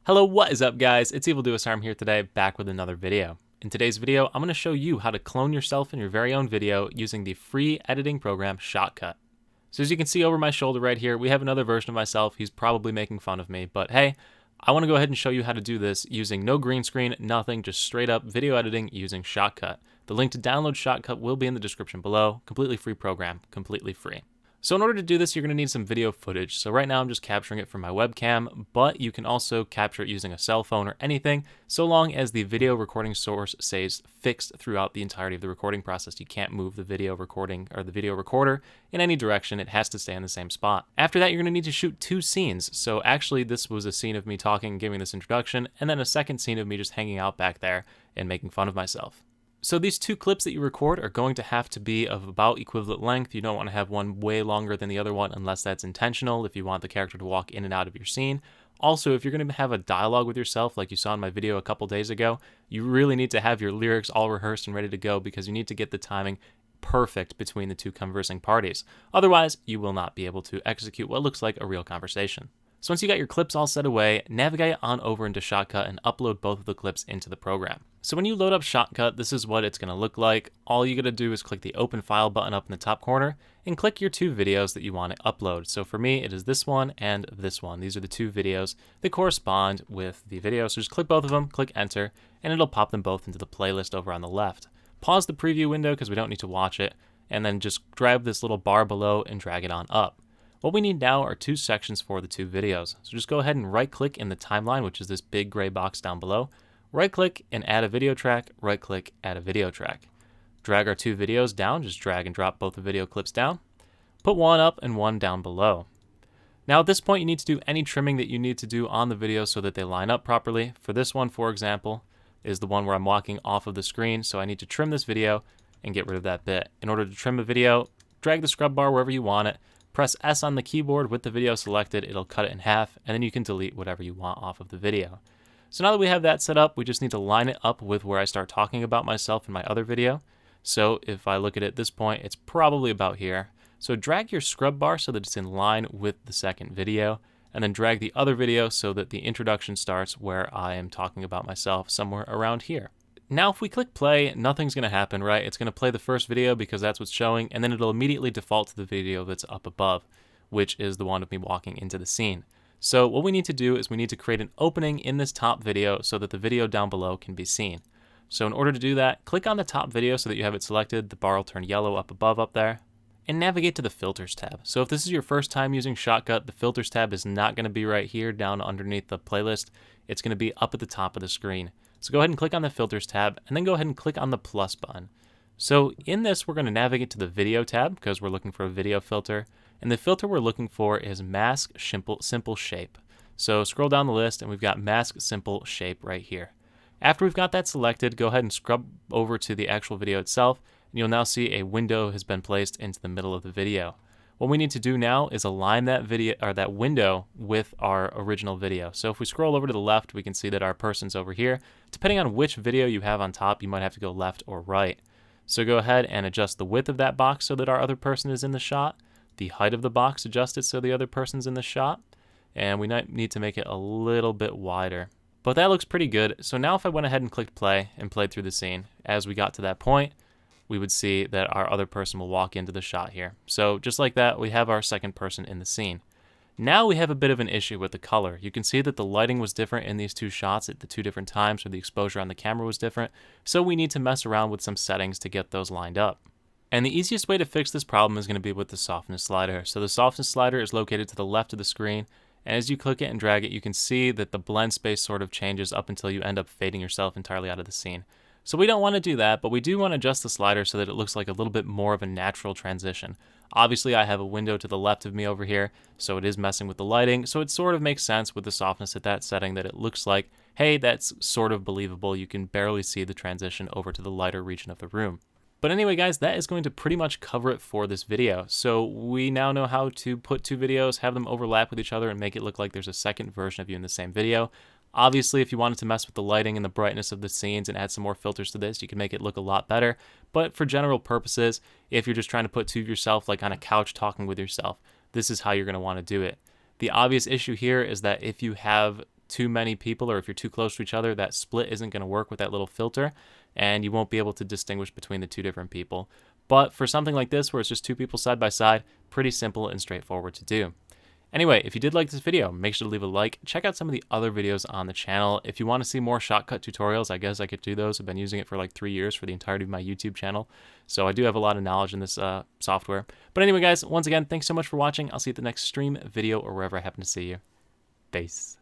Hello, what is up guys? It's EvilDuosArm here today, back with another video. In today's video, I'm going to show you how to clone yourself in your very own video using the free editing program Shotcut. So as you can see over my shoulder right here, we have another version of myself. He's probably making fun of me, but hey, I want to go ahead and show you how to do this using no green screen, nothing, just straight up video editing using Shotcut. The link to download Shotcut will be in the description below. Completely free program, completely free. So in order to do this, you're going to need some video footage. So right now I'm just capturing it from my webcam, but you can also capture it using a cell phone or anything, so long as the video recording source stays fixed throughout the entirety of the recording process. You can't move the video recording or the video recorder in any direction. It has to stay in the same spot. After that, you're going to need to shoot two scenes. So actually this was a scene of me talking, giving this introduction, and then a second scene of me just hanging out back there and making fun of myself. So these two clips that you record are going to have to be of about equivalent length. You don't want to have one way longer than the other one unless that's intentional, if you want the character to walk in and out of your scene. Also, if you're going to have a dialogue with yourself like you saw in my video a couple days ago, you really need to have your lyrics all rehearsed and ready to go because you need to get the timing perfect between the two conversing parties. Otherwise, you will not be able to execute what looks like a real conversation. So once you got your clips all set away, navigate on over into Shotcut and upload both of the clips into the program. So when you load up Shotcut, this is what it's going to look like. All you got to do is click the Open File button up in the top corner and click your two videos that you want to upload. So for me, it is this one and this one. These are the two videos that correspond with the video. So just click both of them, click Enter, and it'll pop them both into the playlist over on the left. Pause the preview window because we don't need to watch it, and then just grab this little bar below and drag it on up. What we need now are two sections for the two videos. So just go ahead and right-click in the timeline, which is this big gray box down below. Right-click and add a video track, right-click, add a video track. Drag our two videos down, just drag and drop both the video clips down. Put one up and one down below. Now at this point, you need to do any trimming that you need to do on the video so that they line up properly. For this one, for example, is the one where I'm walking off of the screen, so I need to trim this video and get rid of that bit. In order to trim a video, drag the scrub bar wherever you want it. Press S on the keyboard with the video selected, it'll cut it in half, and then you can delete whatever you want off of the video. So now that we have that set up, we just need to line it up with where I start talking about myself in my other video. So if I look at it at this point, it's probably about here. So drag your scrub bar so that it's in line with the second video, and then drag the other video so that the introduction starts where I am talking about myself somewhere around here. Now if we click play, nothing's going to happen, right? It's going to play the first video because that's what's showing, and then it'll immediately default to the video that's up above, which is the one of me walking into the scene. So what we need to do is we need to create an opening in this top video so that the video down below can be seen. So in order to do that, click on the top video so that you have it selected, the bar will turn yellow up above up there, and navigate to the Filters tab. So if this is your first time using Shotcut, the Filters tab is not going to be right here down underneath the playlist. It's going to be up at the top of the screen. So go ahead and click on the Filters tab, and then go ahead and click on the plus button. So in this, we're going to navigate to the Video tab because we're looking for a video filter. And the filter we're looking for is Mask Simple Shape. So scroll down the list, and we've got Mask Simple Shape right here. After we've got that selected, go ahead and scrub over to the actual video itself, and you'll now see a window has been placed into the middle of the video. What we need to do now is align that video or that window with our original video. So if we scroll over to the left, we can see that our person's over here. Depending on which video you have on top, you might have to go left or right. So go ahead and adjust the width of that box so that our other person is in the shot. The height of the box adjusted so the other person's in the shot. And we might need to make it a little bit wider. But that looks pretty good. So now if I went ahead and clicked play and played through the scene, as we got to that point, we would see that our other person will walk into the shot here. So just like that, we have our second person in the scene. Now we have a bit of an issue with the color. You can see that the lighting was different in these two shots at the two different times, or the exposure on the camera was different. So we need to mess around with some settings to get those lined up. And the easiest way to fix this problem is going to be with the softness slider. So the softness slider is located to the left of the screen. And as you click it and drag it, you can see that the blend space sort of changes up until you end up fading yourself entirely out of the scene. So we don't want to do that, but we do want to adjust the slider so that it looks like a little bit more of a natural transition. Obviously, I have a window to the left of me over here, so it is messing with the lighting, so it sort of makes sense with the softness at that setting that it looks like, hey, that's sort of believable. You can barely see the transition over to the lighter region of the room. But anyway, guys, that is going to pretty much cover it for this video. So we now know how to put two videos, have them overlap with each other, and make it look like there's a second version of you in the same video. Obviously, if you wanted to mess with the lighting and the brightness of the scenes and add some more filters to this, you can make it look a lot better. But for general purposes, if you're just trying to put two of yourself like on a couch talking with yourself, this is how you're going to want to do it. The obvious issue here is that if you have too many people or if you're too close to each other, that split isn't going to work with that little filter, and you won't be able to distinguish between the two different people. But for something like this, where it's just two people side by side, pretty simple and straightforward to do. Anyway, if you did like this video, make sure to leave a like. Check out some of the other videos on the channel. If you want to see more Shotcut tutorials, I guess I could do those. I've been using it for like 3 years for the entirety of my YouTube channel. So I do have a lot of knowledge in this software. But anyway, guys, once again, thanks so much for watching. I'll see you at the next stream, video, or wherever I happen to see you. Peace.